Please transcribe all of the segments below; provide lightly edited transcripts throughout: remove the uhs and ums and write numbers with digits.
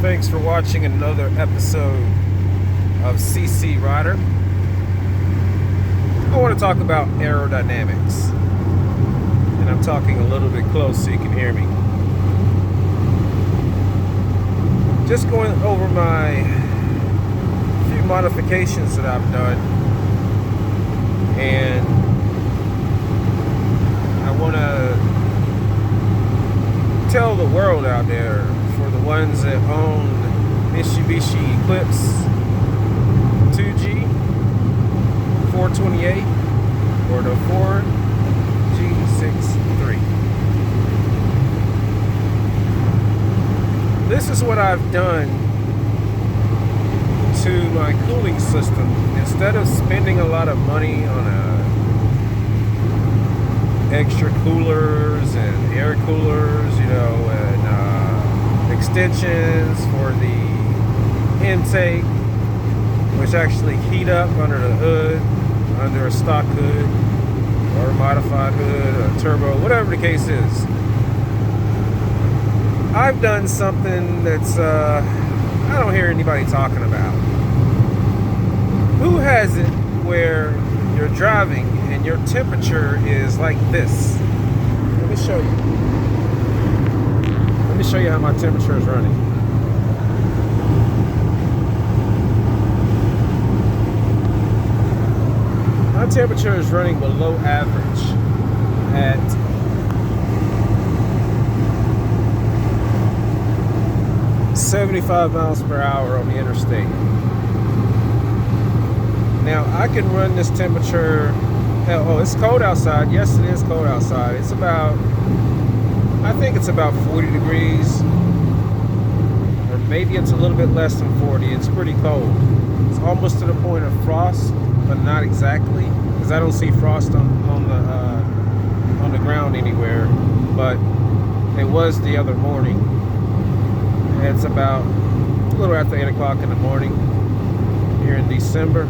Thanks for watching another episode of CC Rider. I want to talk about aerodynamics, and I'm talking a little bit close so you can hear me. Just going over my few modifications that I've done, and I want to tell the world out there, for the ones that own Mitsubishi Eclipse 2G 428 or the 4G63. This is what I've done to my cooling system. Instead of spending a lot of money on extra coolers and air coolers, and extensions for the intake, which actually heat up under the hood, under a stock hood or a modified hood, a turbo, whatever the case is. I've done something that's I don't hear anybody talking about. Who has it where you're driving and your temperature is like this? Let me show you. Let me show you how my temperature is running. My temperature is running below average at 75 miles per hour on the interstate. Now I can run this temperature. Oh, it's cold outside. Yes, it is cold outside. It's about, I think it's about 40 degrees, or maybe it's a little bit less than 40. It's pretty cold. It's almost to the point of frost, but not exactly, because I don't see frost on the ground anywhere. But it was the other morning. It's about a little after 8 o'clock in the morning here in December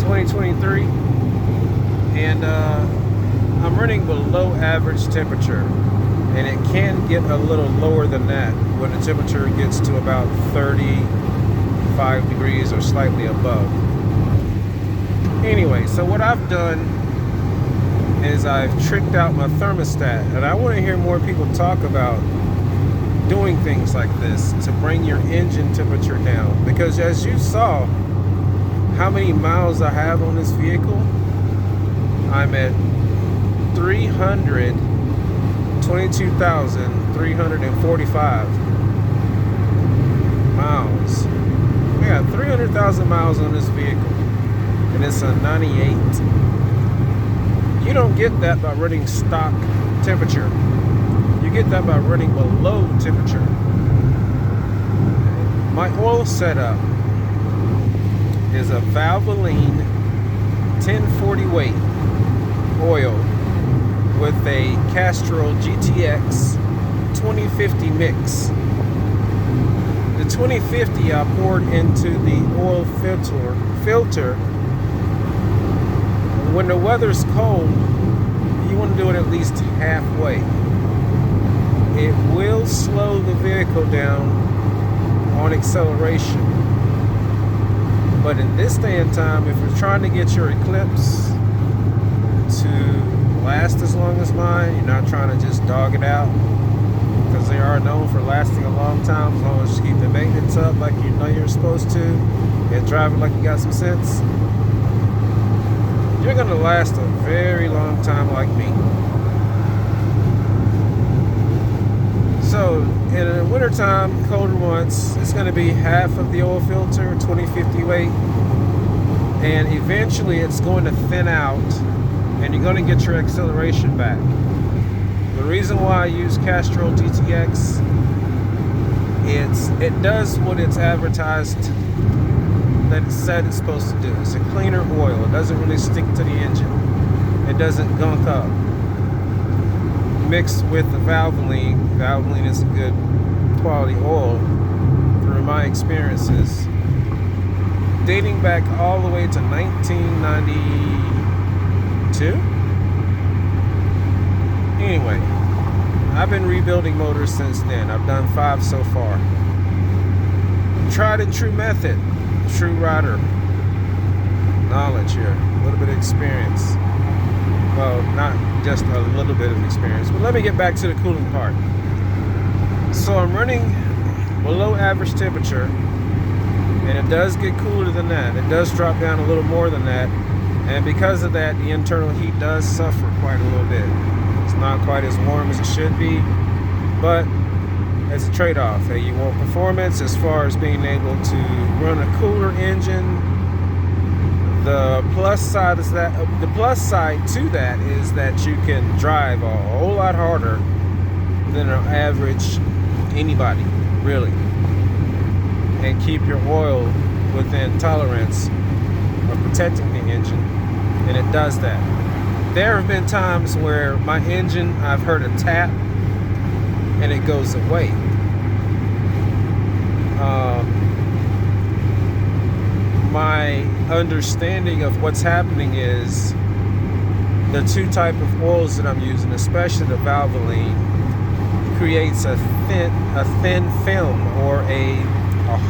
2023, and I'm running below average temperature, and it can get a little lower than that when the temperature gets to about 35 degrees or slightly above. Anyway, so what I've done is I've tricked out my thermostat, and I want to hear more people talk about doing things like this to bring your engine temperature down, because as you saw how many miles I have on this vehicle, I'm at 322,345 miles. I got 300,000 miles on this vehicle, and it's a 98. You don't get that by running stock temperature. You get that by running below temperature. My oil setup is a Valvoline 1040 weight oil with a Castrol GTX 2050 mix. The 2050 I poured into the oil filter. When the weather's cold, you want to do it at least halfway. It will slow the vehicle down on acceleration. But in this day and time, if you're trying to get your Eclipse to last as long as mine, you're not trying to just dog it out, because they are known for lasting a long time as long as you keep the maintenance up like you know you're supposed to and driving like you got some sense. You're going to last a very long time like me. So in the wintertime, colder months, it's going to be half of the oil filter, 2050 weight, and eventually it's going to thin out and you're going to get your acceleration back. The reason why I use Castrol GTX, it does what it's advertised that it said it's supposed to do. It's a cleaner oil. It doesn't really stick to the engine. It doesn't gunk up. Mixed with the Valvoline. Valvoline is a good quality oil through my experiences, dating back all the way to 1992. Anyway, I've been rebuilding motors since then. I've done 5 so far. Tried and true method. True rider. Knowledge here. A little bit of experience. Well, not just a little bit of experience. But let me get back to the cooling part. So I'm running below average temperature. And it does get cooler than that. It does drop down a little more than that. And because of that, the internal heat does suffer quite a little bit. It's not quite as warm as it should be, but it's a trade-off. Hey, you want performance as far as being able to run a cooler engine. The plus side is that the plus side to that is that you can drive a whole lot harder than an average anybody, really, and keep your oil within tolerance of protecting the engine, and it does that. There have been times where my engine, I've heard a tap and it goes away. My understanding of what's happening is the 2 type of oils that I'm using, especially the Valvoline, creates a thin film or a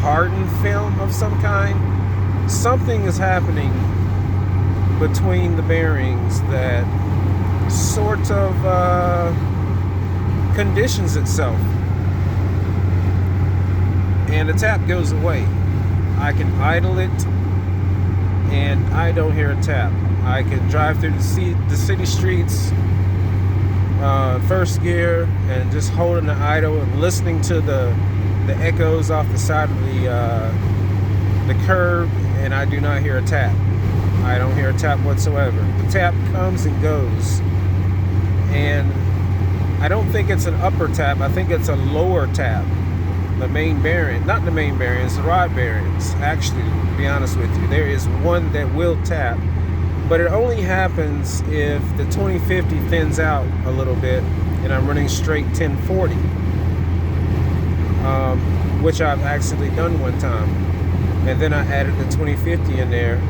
hardened film of some kind. Something is happening between the bearings that sort of conditions itself, and the tap goes away. I can idle it and I don't hear a tap. I can drive through the city streets, first gear, and just holding the idle and listening to the echoes off the side of the curb, and I do not hear a tap. I don't hear a tap whatsoever. The tap comes and goes, and I don't think it's an upper tap. I think it's a lower tap. The main bearing, not the main bearings, the rod bearings. Actually, to be honest with you, there is one that will tap, but it only happens if the 2050 thins out a little bit and I'm running straight 1040, which I've actually done one time, and then I added the 2050 in there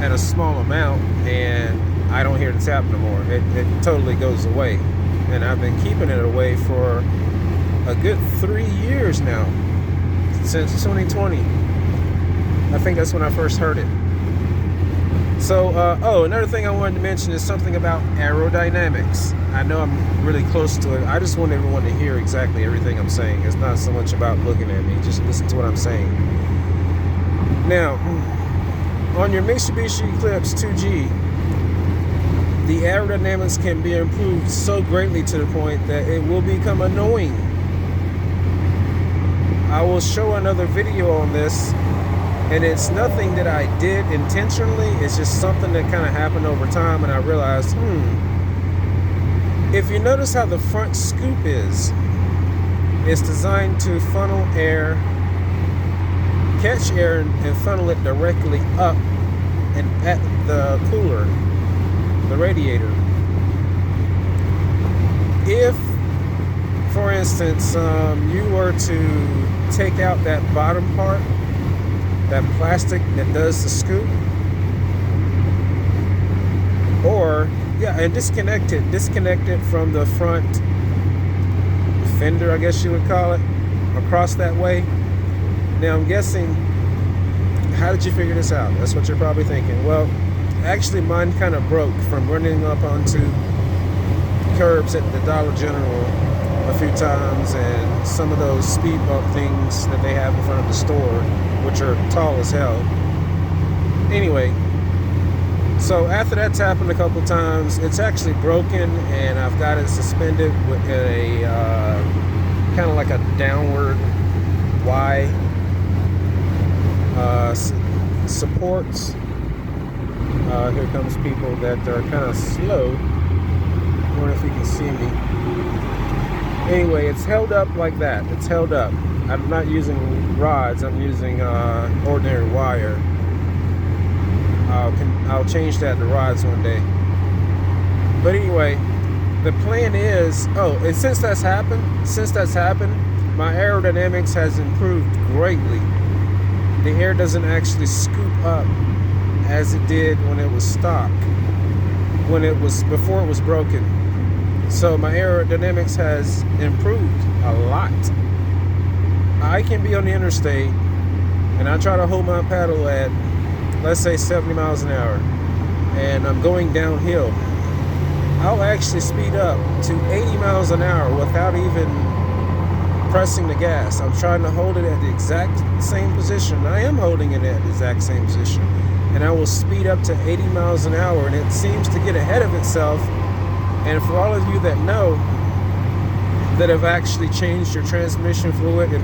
at a small amount, and I don't hear the tap no more. It totally goes away, and I've been keeping it away for a good 3 years now, since 2020. I think that's when I first heard it. So, another thing I wanted to mention is something about AERODYNAMICS. I know I'm really close to it. I just want everyone to hear exactly everything I'm saying. It's not so much about looking at me. Just listen to what I'm saying. Now, on your Mitsubishi Eclipse 2G, the aerodynamics can be improved so greatly to the point that it will become annoying. I will show another video on this, and it's nothing that I did intentionally. It's just something that kind of happened over time, and I realized, if you notice how the front scoop is, it's designed to funnel air, catch air, and funnel it directly up and at the cooler, the radiator. If, for instance, you were to take out that bottom part, that plastic that does the scoop, and disconnect it from the front fender, I guess you would call it, across that way. Now I'm guessing, how did you figure this out? That's what you're probably thinking. Well, actually mine kind of broke from running up onto curbs at the Dollar General a few times, and some of those speed bump things that they have in front of the store, which are tall as hell. Anyway, so after that's happened a couple times, it's actually broken, and I've got it suspended with a kind of like a downward Y supports. Here comes people that are kind of slow. I wonder if you can see me. Anyway, it's held up like that. It's held up. I'm not using rods. I'm using ordinary wire. I'll change that to rods one day. But anyway, the plan is, and since that's happened, my aerodynamics has improved greatly. The air doesn't actually scoop up as it did when it was stock, before it was broken. So my aerodynamics has improved a lot. I can be on the interstate and I try to hold my paddle at, let's say, 70 miles an hour, and I'm going downhill. I'll actually speed up to 80 miles an hour without even pressing the gas. I'm trying to hold it at the exact same position. I am holding it at the exact same position. And I will speed up to 80 miles an hour, and it seems to get ahead of itself. And for all of you that know, that have actually changed your transmission fluid and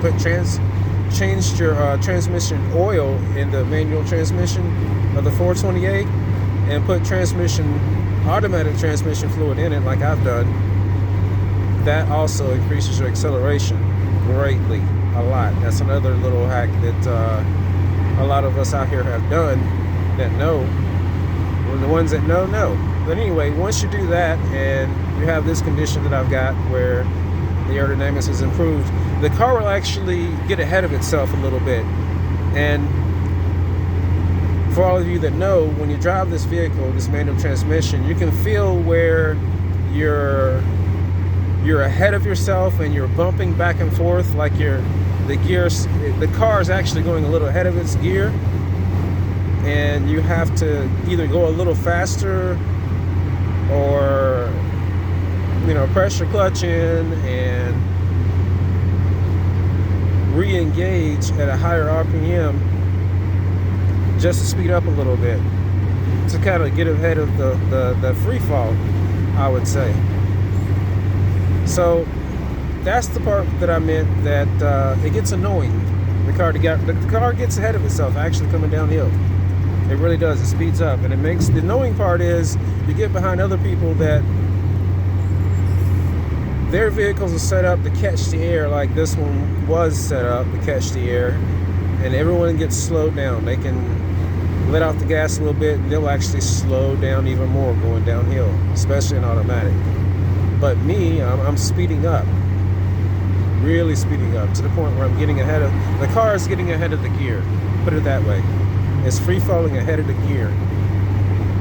changed your transmission oil in the manual transmission of the 428 and put automatic transmission fluid in it like I've done, that also increases your acceleration greatly, a lot. That's another little hack that a lot of us out here have done that know. Well, the ones that know. But anyway, once you do that and you have this condition that I've got where the aerodynamics is improved, the car will actually get ahead of itself a little bit. And for all of you that know, when you drive this vehicle, this manual transmission, you can feel where you're ahead of yourself and you're bumping back and forth, like the car is actually going a little ahead of its gear, and you have to either go a little faster or press your clutch in and re-engage at a higher RPM just to speed up a little bit, to kind of get ahead of the free fall, I would say. So that's the part that I meant, that it gets annoying. The car gets ahead of itself actually coming downhill. It really does. It speeds up, and the annoying part is you get behind other people that their vehicles are set up to catch the air, like this one was set up to catch the air, and everyone gets slowed down. They can let off the gas a little bit and they'll actually slow down even more going downhill, especially in automatic. But me, I'm speeding up, really speeding up, to the point where I'm getting ahead of the car is getting ahead of the gear. Put it that way. It's free falling ahead of the gear.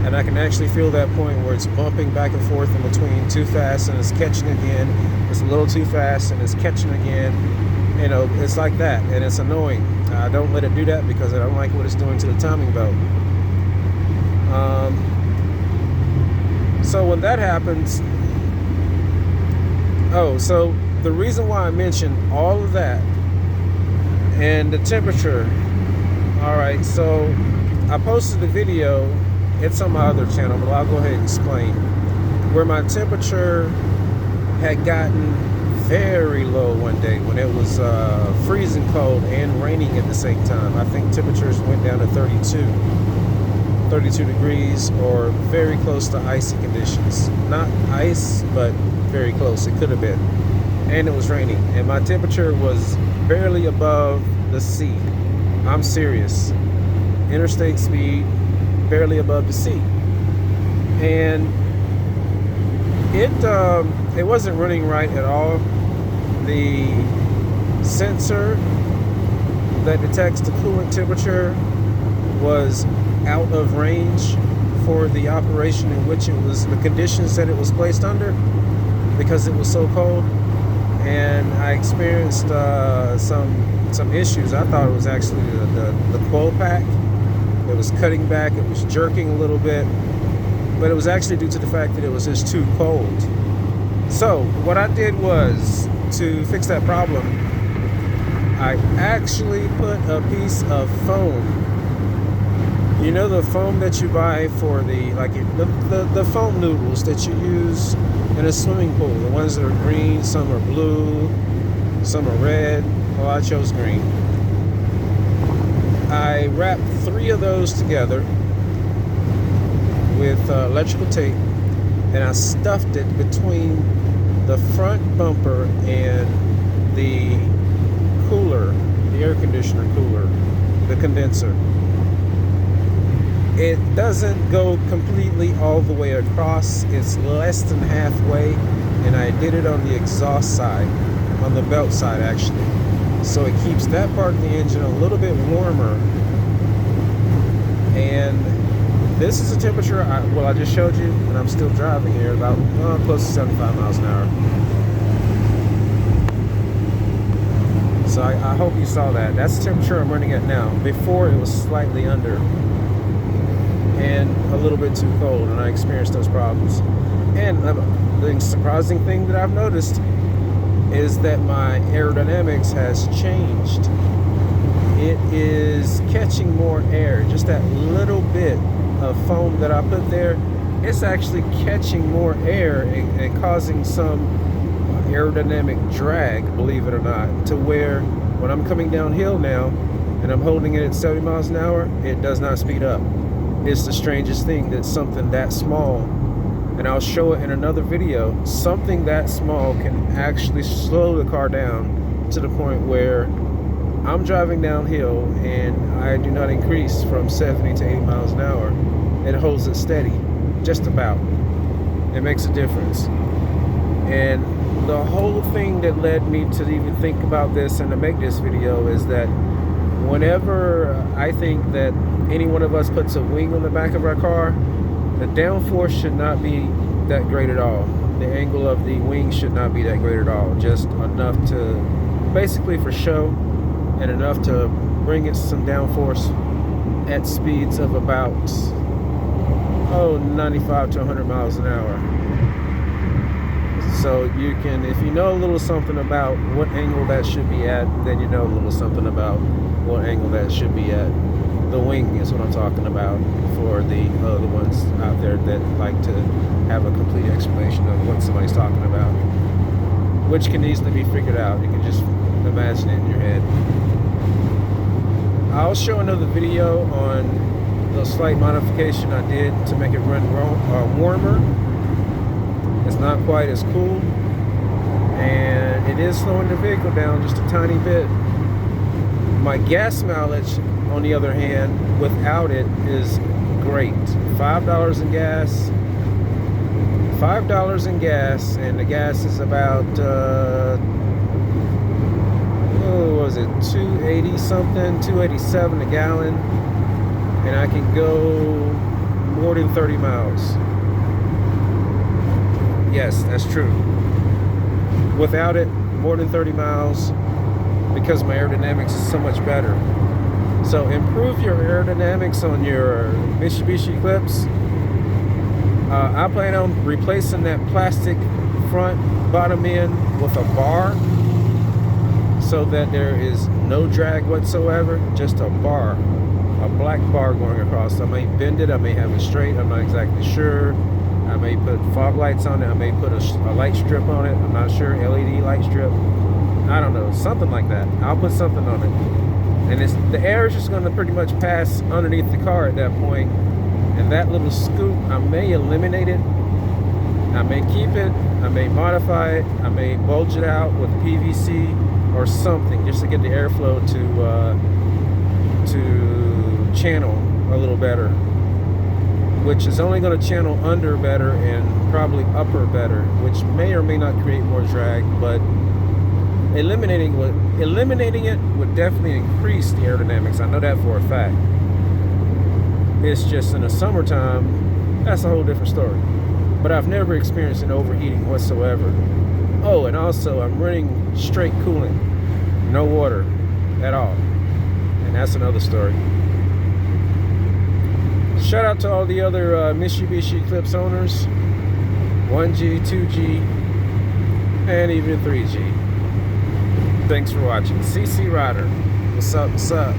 And I can actually feel that point where it's bumping back and forth in between too fast and it's catching again. It's a little too fast and it's catching again. It's like that, and it's annoying. I don't let it do that because I don't like what it's doing to the timing belt. So when that happens, so the reason why I mentioned all of that and the temperature, all right, so I posted a video, it's on my other channel, but I'll go ahead and explain, where my temperature had gotten very low one day when it was freezing cold and raining at the same time. I think temperatures went down to 32 degrees, or very close to icy conditions. Not ice, but very close. It could have been. And it was raining, and my temperature was barely above the sea. I'm serious. Interstate speed, barely above the sea. And it wasn't running right at all. The sensor that detects the coolant temperature was out of range for the operation in which it was, the conditions that it was placed under, because it was so cold. And I experienced some issues. I thought it was actually the coil pack. It was cutting back, it was jerking a little bit, but it was actually due to the fact that it was just too cold. So what I did was, to fix that problem, I actually put a piece of foam. You know, the foam that you buy for the foam noodles that you use in a swimming pool, the ones that are green, some are blue, some are red. Well, I chose green. I wrapped 3 of those together with electrical tape, and I stuffed it between the front bumper and the cooler, the air conditioner cooler, the condenser. It doesn't go completely all the way across. It's less than halfway, and I did it on the exhaust side, on the belt side actually. So it keeps that part of the engine a little bit warmer, and This is a temperature, I just showed you, and I'm still driving here about close to 75 miles an hour. So I hope you saw that. That's the temperature I'm running at now. Before it was slightly under and a little bit too cold, and I experienced those problems. And the surprising thing that I've noticed is that my aerodynamics has changed. It is catching more air. Just that little bit of foam that I put there, it's actually catching more air and causing some aerodynamic drag, believe it or not, to where when I'm coming downhill now and I'm holding it at 70 miles an hour, it does not speed up. It's the strangest thing that something that small, and I'll show it in another video, something that small can actually slow the car down to the point where I'm driving downhill and I do not increase from 70 to 80 miles an hour. It holds it steady, just about. It makes a difference. And the whole thing that led me to even think about this and to make this video is that whenever I think that any one of us puts a wing on the back of our car, the downforce should not be that great at all. The angle of the wing should not be that great at all. Just enough to, basically for show, and enough to bring it some downforce at speeds of about 95 to 100 miles an hour. So you can, if you know a little something about what angle that should be at, then you know a little something about what angle that should be at. The wing is what I'm talking about for the ones out there that like to have a complete explanation of what somebody's talking about, which can easily be figured out. You can just imagine it in your head. I'll show another video on the slight modification I did to make it run warmer. It's not quite as cool, and it is slowing the vehicle down just a tiny bit. My gas mileage, on the other hand, without it is great. $5 in gas. $5 in gas, and the gas is about what was it, 280 something, 287 a gallon, and I can go more than 30 miles. Yes, that's true. Without it, more than 30 miles, because my aerodynamics is so much better. So improve your aerodynamics on your Mitsubishi Eclipse. I plan on replacing that plastic front bottom end with a bar, so that there is no drag whatsoever, just a bar, a black bar going across. I may bend it, I may have it straight, I'm not exactly sure. I may put fog lights on it, I may put a light strip on it, I'm not sure, LED light strip. I don't know, something like that. I'll put something on it. And the air is just gonna pretty much pass underneath the car at that point. And that little scoop, I may eliminate it, I may keep it, I may modify it, I may bulge it out with PVC or something just to get the airflow to channel a little better, which is only going to channel under better and probably upper better, which may or may not create more drag, but eliminating it would definitely increase the aerodynamics. I know that for a fact. It's just in the summertime, that's a whole different story. But I've never experienced an overheating whatsoever. Oh, and also I'm running straight coolant, no water at all, and that's another story. Shout out to all the other Mitsubishi Eclipse owners, 1G, 2G, and even 3G. Thanks for watching. CC Rider, what's up, what's up?